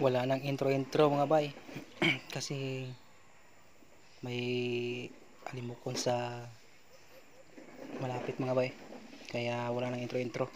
Wala nang intro-intro mga bay. Kasi may alimukon sa malapit mga bay. Kaya wala nang intro-intro.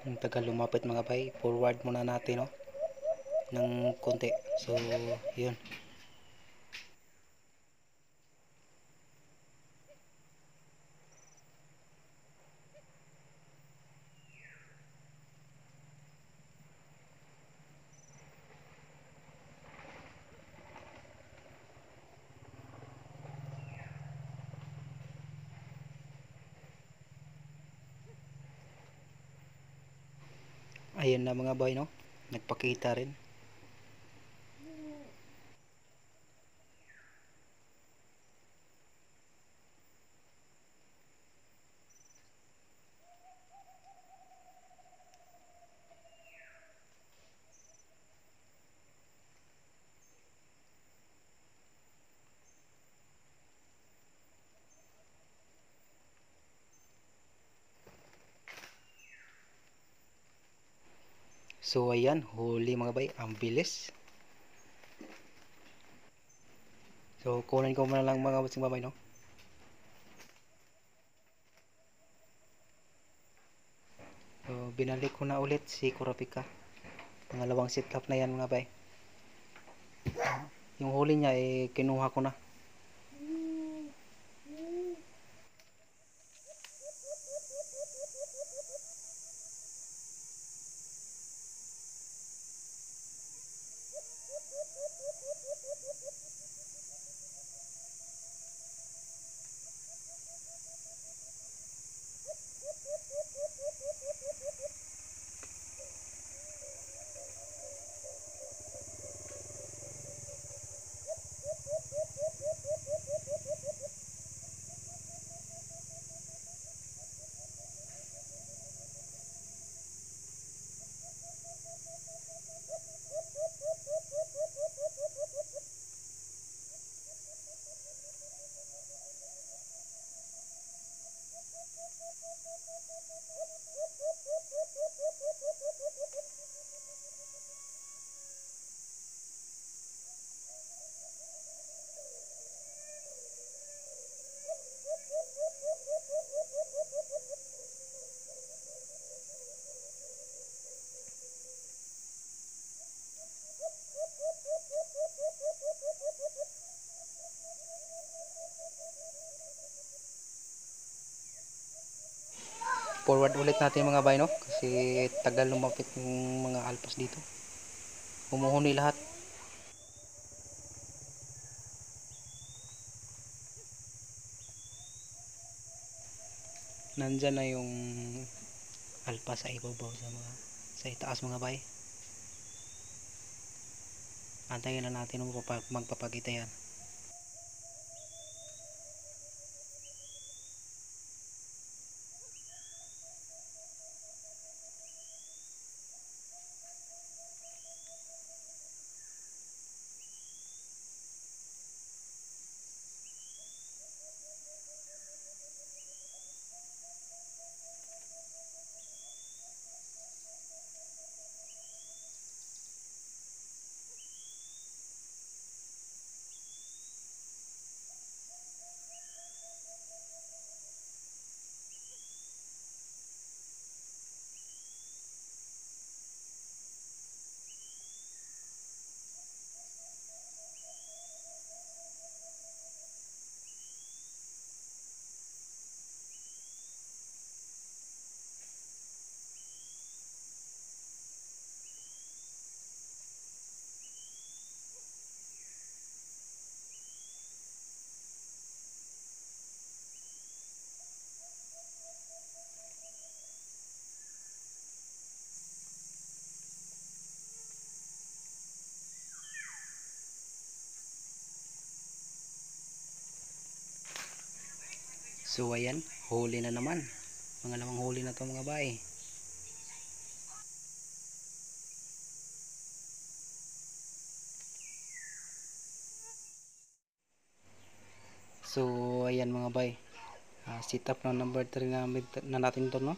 Ang tagal lumapit mga bay. Forward muna natin, no, ng konti. So yun. Ayun na mga bay, no, nagpakita rin. So ayan, huli mga bay, ang bilis. So kunin ko muna lang mga bossing babay, no. So binalik ko na ulit si Kurapika. Pangalawang setup na yan mga bay. Yung huli niya kinuha ko na. forward ulit natin mga bay, no, kasi tagal lumapit yung mga alpas dito, humuhuni lahat. Nandyan na yung alpas sa ibabaw sa itaas mga bay. Antayin lang natin magpapakita yan. So ayan, huli na naman, mga lamang huli na to mga bay. So ayan mga bay, sit up na number 3 na natin to, no.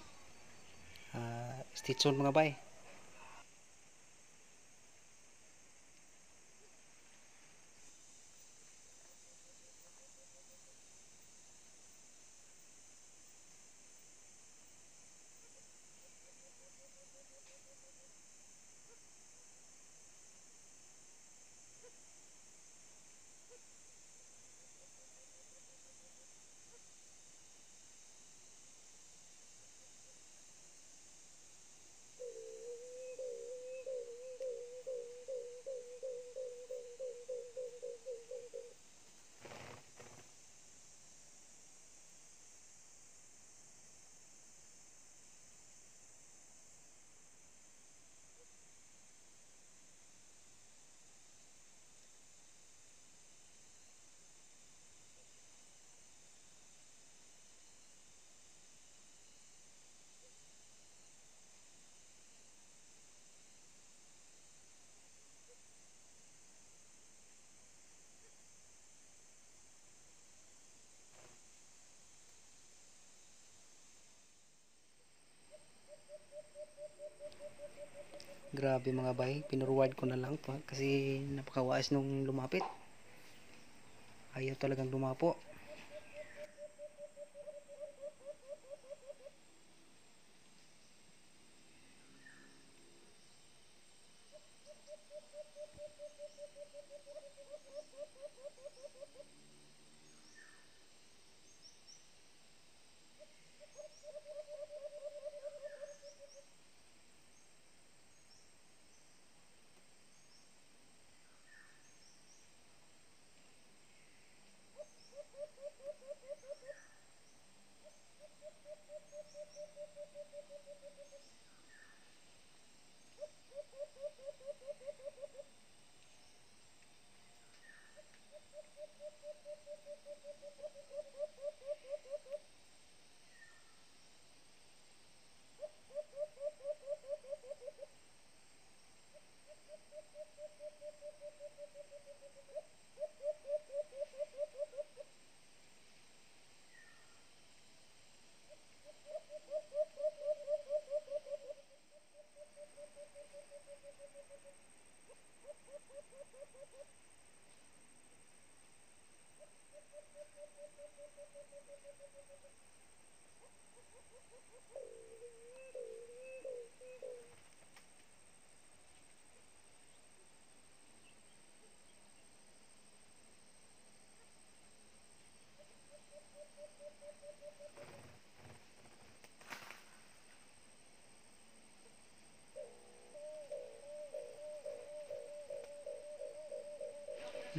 Stay tuned mga bay. Grabe mga bay, pinurward ko na lang kasi napakawais nung lumapit, ayaw talagang lumapo.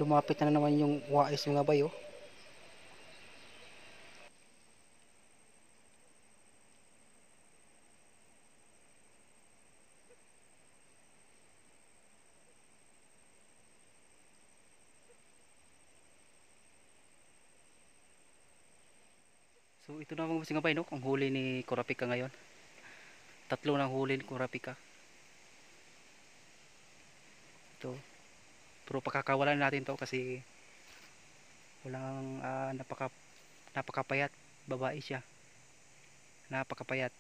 lumapit na naman yung wais mga bay, oh. So ito na mga bay, no, ang huli ni Kurapika ngayon. Tatlo na huli ni Kurapika. Ito. Pero pakakawalan natin to kasi walang napakapayat. Babae siya. Napakapayat.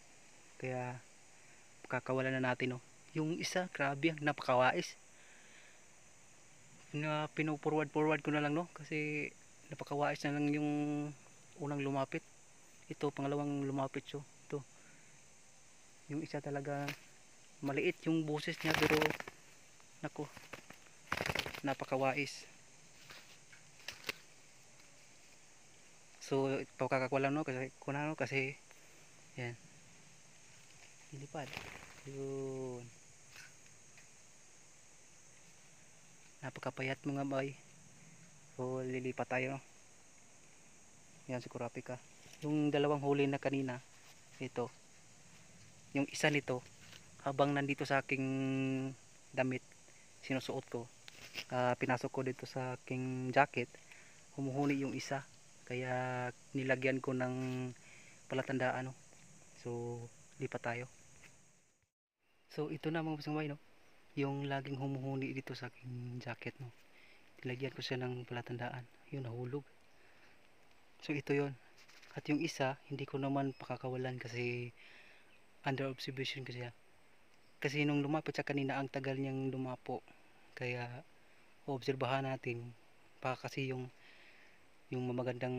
Kaya pakakawalan na natin, no. Yung isa, grabe, napakawais. Pinu-forward ko na lang, no, kasi napakawais na lang yung unang lumapit. Ito, pangalawang lumapit siya. Ito. Yung isa talaga maliit yung boses niya pero nako, napakawais. So ito kakakuha no kasi kuna no kasi yan. Ilipad. Yun. Napakapayat mga bay. So lilipat tayo. Yan si Kurapika. Yung dalawang huli na kanina, ito. Yung isa nito habang nandito sa aking damit sinusuot ko, pinasok ko dito sa aking jacket, humuhuni yung isa. Kaya nilagyan ko ng palatandaan, no. So lipat tayo. So ito na mga kasangbahay, no, yung laging humuhuni dito sa aking jacket, no. Nilagyan ko siya ng palatandaan. Yun, nahulog. So ito yon. At yung isa hindi ko naman pakakawalan kasi under observation ko siya. Kasi nung lumapit sa kanina ang tagal niyang lumapo. Kaya obserbahan natin. Baka kasi yung magandang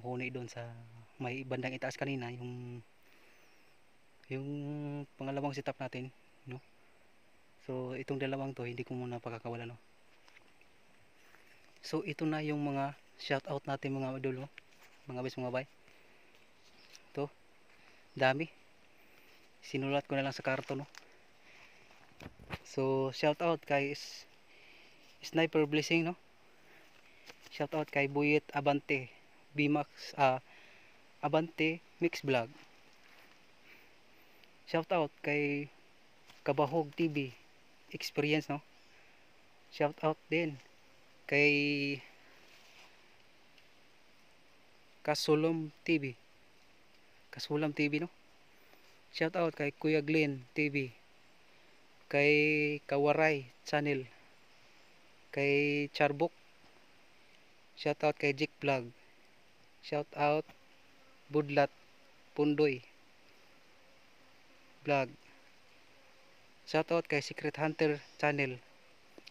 huni doon sa may bandang itaas kanina, yung pangalawang setup natin, no. So itong dalawang to hindi ko muna pakakawalan, no. So ito na yung mga shout out natin mga idol, no? Mga bes mga bay. Ito, dami. Sinulat ko na lang sa karton, no. So shout out kay Sniper Blessing, no. Shout out kay Buyet Abante, Bimax, Abante Mix Vlog. Shout out kay Kabahog TV Experience, no. Shout out din kay Kasulam TV. Kasulam TV, no. Shout out kay Kuya Glenn TV. Kay Kawaray Channel. Kay Charbok. Shout out kay Jake Vlog. Shout out Budlat Pundoy Vlog. Shout out kay Secret Hunter Channel.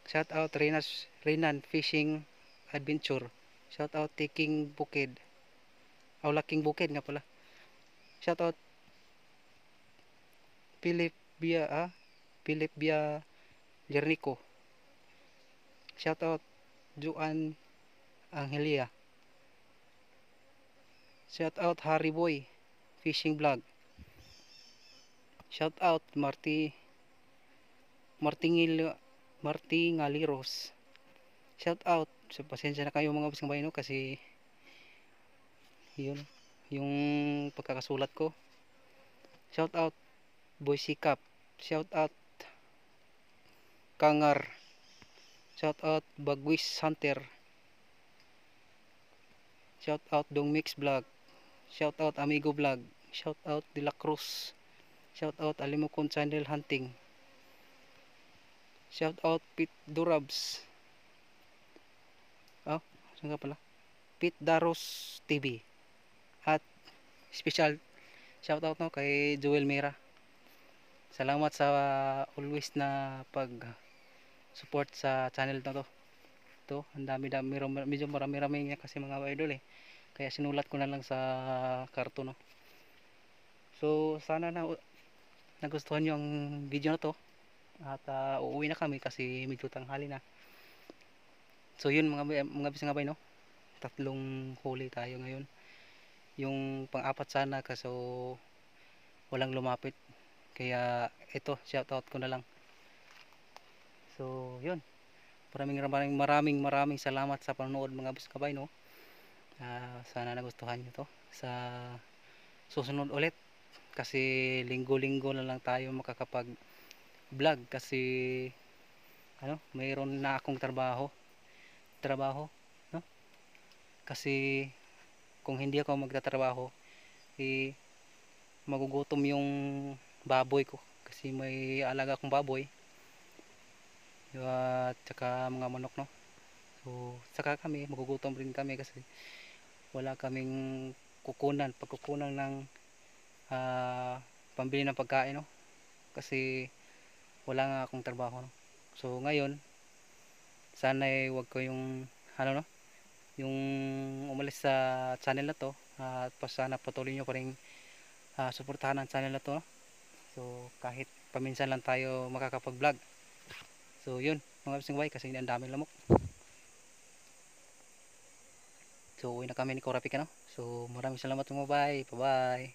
Shout out Renan Fishing Adventure. Shout out Taking Bukid. Laking Bukid nga pala. Shout out Philip Bia Jernico. Shout out Juan Angelia. Shout out Harry Boy Fishing Vlog. Shout out Martingaliros. Shout out. So, pasensya na kayo mga bisang bayan, no, kasi yun yung pagkakasulat ko. Shout out Boy Sikap. Shout out Kangar. Shout out Bagwis Hunter. Shout out Dong Mix Vlog. Shout out Amigo Vlog. Shout out De La Cruz. Shout out Alimokon Channel Hunting. Shout out Pit Durabs. Saan ka pala? Pit Daros TV. At special shout out, no, kay Joel Mera. Salamat sa always na pag support sa channel na to. Ito, ang dami-dami, medyo marami-rami niya kasi mga idol, eh. Kaya sinulat ko na lang sa karton, no. So sana nagustuhan niyo ang video na to. At uuwi na kami kasi medyo tanghali na. So yun mga bisang abay, no. Tatlong huli tayo ngayon. Yung pang-apat sana kaso walang lumapit. Kaya ito, shout out ko na lang. So yun. Maraming salamat sa panonood mga boss kabay, no. Sana nagustuhan nyo to. Sa susunod ulit, kasi linggo-linggo na lang tayo makakapag vlog kasi mayroon na akong trabaho, no? Kasi kung hindi ako magtatrabaho, magugutom yung baboy ko kasi may alaga akong baboy at saka mga manok, no. So saka kami magugutom rin kami kasi wala kaming pagkukunan ng pambili ng pagkain, no, kasi wala nga akong trabaho, no. So ngayon sana wag ko yung no, yung umalis sa channel na to, at sana patuloy nyo pa rin suportahan ang channel na to, no? So kahit paminsan lang tayo makakapag vlog. So yun mga bising bay, kasi ang daming lamok. So uwi na kami ni Kurapika, no. So maraming salamat mga bay, bye bye.